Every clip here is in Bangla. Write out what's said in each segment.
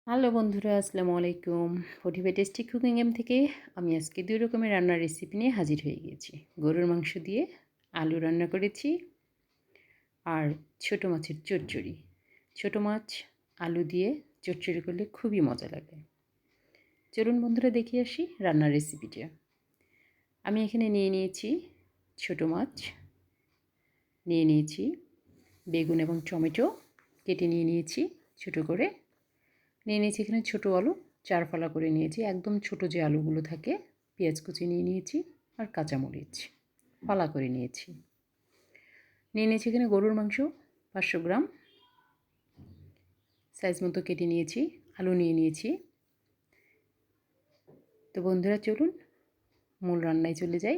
হ্যালো বন্ধুরা, আসসালামু আলাইকুম। ফোর্টিফাই টেস্টি কুকিং গেম থেকে আমি আজকে ২ রকমের রান্নার রেসিপি নিয়ে হাজির হয়ে গিয়েছি। গরুর মাংস দিয়ে আলু রান্না করেছি আর ছোটো মাছের চচ্চড়ি। ছোটো মাছ আলু দিয়ে চচ্চড়ি করলে খুবই মজা লাগে। চলুন বন্ধুরা দেখে আসি রান্নার রেসিপিটা। আমি এখানে নিয়ে নিয়েছি ছোটো মাছ, নিয়ে নিয়েছি বেগুন এবং টমেটো কেটে নিয়ে নিয়েছি ছোটো করে। নিয়ে নিয়েছি এখানে ছোটো আলু 4 ফালা করে নিয়েছি, একদম ছোটো যে আলুগুলো থাকে। পেঁয়াজ কুচি নিয়ে নিয়েছি আর কাঁচামরিচ ফালা করে নিয়েছি। নিয়ে নিয়েছি এখানে গরুর মাংস 500 গ্রাম সাইজ মতো কেটে নিয়েছি, আলু নিয়ে নিয়েছি। তো বন্ধুরা চলুন মূল রান্নায় চলে যাই।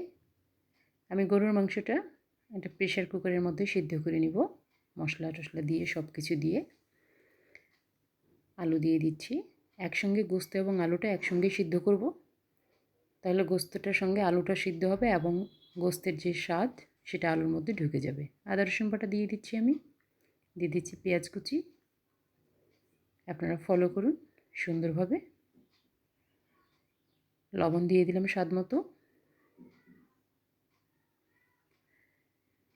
আমি গরুর মাংসটা একটা প্রেশার কুকারের মধ্যে সিদ্ধ করে নিব, মশলা টশলা দিয়ে সব কিছু দিয়ে। আলু দিয়ে দিচ্ছি, একসঙ্গে গোস্ত এবং আলুটা একসঙ্গে সিদ্ধ করব, তাহলে গোস্তটার সঙ্গে আলুটা সিদ্ধ হবে এবং গোস্তের যে স্বাদ সেটা আলুর মধ্যে ঢুকে যাবে। আদা রসুন বাটা দিয়ে দিচ্ছি, আমি দিয়ে দিচ্ছি পেঁয়াজ কুচি। আপনারা ফলো করুন সুন্দরভাবে। লবণ দিয়ে দিলাম স্বাদ মতো,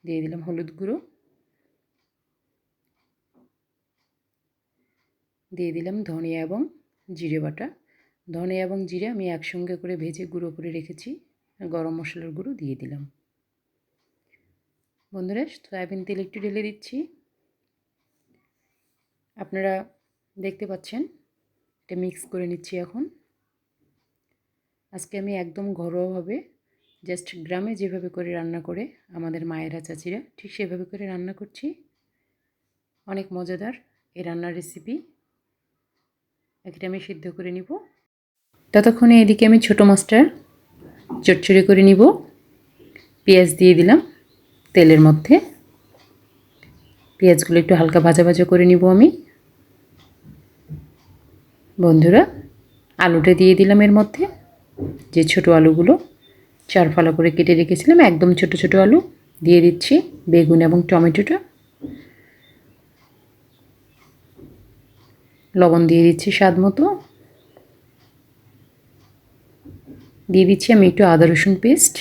দিয়ে দিলাম হলুদ গুঁড়ো, দিয়ে দিলাম ধনিয়া এবং জিরে বাটা। ধনিয়া এবং জিরে আমি একসঙ্গে করে ভেজে গুঁড়ো করে রেখেছি। গরম মশলার গুঁড়ো দিয়ে দিলাম। বন্ধুরা সয়াবিন তেল একটু ঢেলে দিচ্ছি। আপনারা দেখতে পাচ্ছেন এটা মিক্স করে নিচ্ছি এখন। আজকে আমি একদম ঘরোয়াভাবে জাস্ট গ্রামে যেভাবে করে রান্না করে আমাদের মায়েরা চাচিরা ঠিক সেভাবে করে রান্না করছি। অনেক মজাদার এই রান্নার রেসিপি। এটা আমি সিদ্ধ করে নিব, ততক্ষণে এদিকে আমি ছোটো মাছটা চটচড়ি করে নিব। পেঁয়াজ দিয়ে দিলাম তেলের মধ্যে, পেঁয়াজগুলো একটু হালকা ভাজা ভাজা করে নিব আমি। বন্ধুরা আলুটা দিয়ে দিলাম এর মধ্যে, যে ছোটো আলুগুলো 4 ফালা করে কেটে রেখেছিলাম, একদম ছোটো ছোটো আলু দিয়ে দিচ্ছি। বেগুন এবং টমেটোটা, লবণ দিয়ে দিচ্ছি স্বাদ মতো, দিয়ে দিচ্ছি আমি একটু আদা রসুন পেস্ট,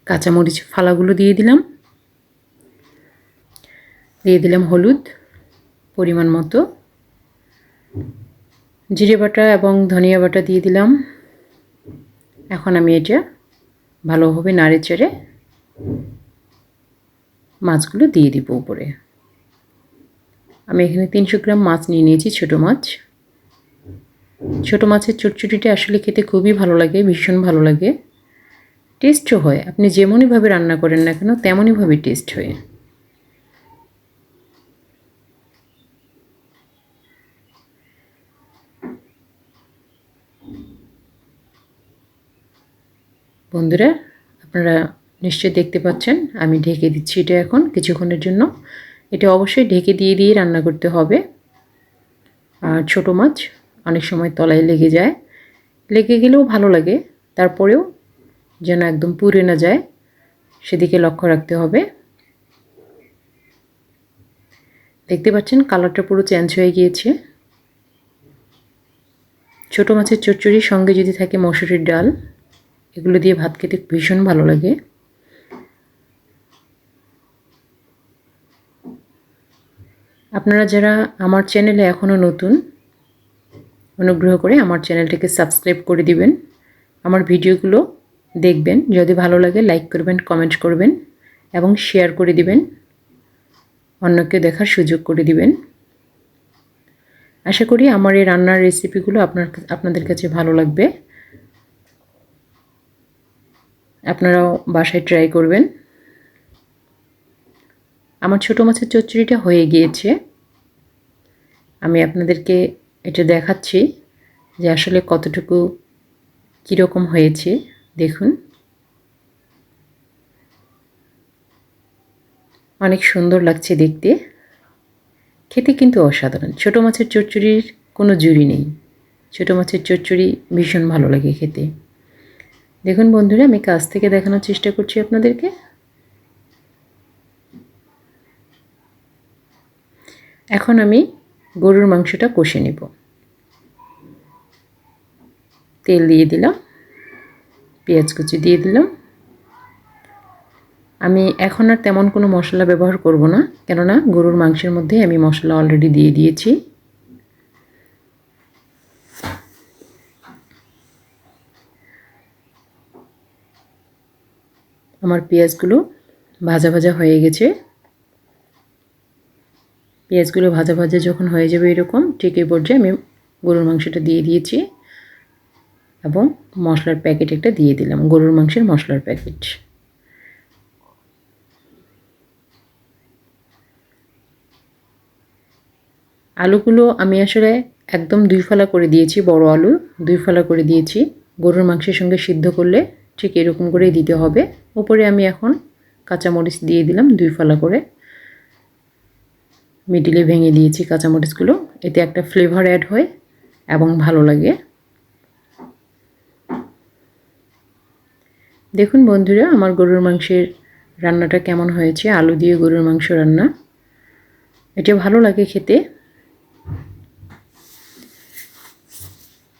কাঁচামরিচ ফালাগুলো দিয়ে দিলাম, দিয়ে দিলাম হলুদ পরিমাণ মতো, জিরে বাটা এবং ধনিয়া বাটা দিয়ে দিলাম। এখন আমি এটা ভালোভাবে নাড়ে চেড়ে মাছগুলো দিয়ে দিব উপরে। আমি এখানে 300 গ্রাম মাছ নিয়ে নিয়েছি, ছোটো মাছ। ছোটো মাছের চটচড়িটা আসলে খেতে খুবই ভালো লাগে, ভীষণ ভালো লাগে, টেস্টও হয়। আপনি যেমনইভাবে রান্না করেন না কেন তেমনইভাবে টেস্ট হয়। বন্ধুরা আপনারা নিশ্চয়ই দেখতে পাচ্ছেন আমি ঢেকে দিচ্ছি এটা এখন কিছুক্ষণের জন্য। এটা অবশ্যই ঢেকে দিয়ে দিয়ে রান্না করতে হবে। আর ছোটো মাছ অনেক সময় তলায় লেগে যায়, লেগে গেলেও ভালো লাগে, তারপরেও যেন একদম পুড়ে না যায় সেদিকে লক্ষ্য রাখতে হবে। দেখতে পাচ্ছেন কালারটা পুরো চেঞ্জ হয়ে গিয়েছে। ছোটো মাছের চচ্চড়ির সঙ্গে যদি থাকে মসুরির ডাল, এগুলো দিয়ে ভাত খেতে ভীষণ ভালো লাগে। আপনারা যারা আমার চ্যানেলে এখনও নতুন, অনুগ্রহ করে আমার চ্যানেলটিকে সাবস্ক্রাইব করে দিবেন, আমার ভিডিওগুলো দেখবেন, যদি ভালো লাগে লাইক করবেন, কমেন্ট করবেন এবং শেয়ার করে দিবেন, অন্যকে দেখার সুযোগ করে দিবেন। আশা করি আমার এই রান্নার রেসিপিগুলো আপনাদের কাছে ভালো লাগবে। আপনারাও বাসায় ট্রাই করবেন। আমার ছোটো মাছের চচ্চড়িটা হয়ে গিয়েছে, আমি আপনাদেরকে এটা দেখাচ্ছি যে আসলে কতটুকু কীরকম হয়েছে। দেখুন অনেক সুন্দর লাগছে দেখতে, খেতে কিন্তু অসাধারণ। ছোটো মাছের চচ্চড়ির কোনো জুড়ি নেই, ছোটো মাছের চচ্চড়ি ভীষণ ভালো লাগে খেতে। দেখুন বন্ধুরা আমি কাছ থেকে দেখানোর চেষ্টা করছি আপনাদেরকে। এখন আমি গরুর মাংসটা কষে নেব। তেল দিয়ে দিলাম, পেঁয়াজ কুচি দিয়ে দিলাম। আমি এখন আর তেমন কোনো মশলা ব্যবহার করব না, কেননা গরুর মাংসের মধ্যে আমি মশলা অলরেডি দিয়ে দিয়েছি। আমার পেঁয়াজগুলো ভাজা ভাজা হয়ে গেছে। পেঁয়াজগুলো ভাজা ভাজা যখন হয়ে যাবে এরকম, ঠিক এই পর্যায়ে আমি গরুর মাংসটা দিয়ে দিয়েছি এবং মশলার প্যাকেট একটা দিয়ে দিলাম, গরুর মাংসের মশলার প্যাকেট। আলুগুলো আমি আসলে একদম 2 ফালা করে দিয়েছি, বড় আলু 2 ফালা করে দিয়েছি। গরুর মাংসের সঙ্গে সিদ্ধ করলে ঠিক এরকম করেই দিতে হবে। উপরে আমি এখন কাঁচামরিচ দিয়ে দিলাম 2 ফালা করে, মিডিলে ভেঙে দিয়েছি কাঁচামরিচগুলো, এতে একটা ফ্লেভার অ্যাড হয় এবং ভালো লাগে। দেখুন বন্ধুরা, আমার গরুর মাংসের রান্নাটা কেমন হয়েছে, আলু দিয়ে গরুর মাংস রান্না। এটা ভালো লাগে খেতে।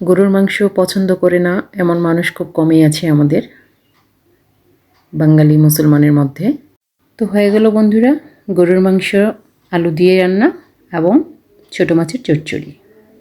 গরুর মাংস পছন্দ করে না এমন মানুষ খুব কমই আছে আমাদের বাঙালি মুসলমানের মধ্যে। তো হয়ে গেল বন্ধুরা গরুর মাংস আলু দিয়ে রান্না এবং ছোটো মাছের চচ্চড়ি।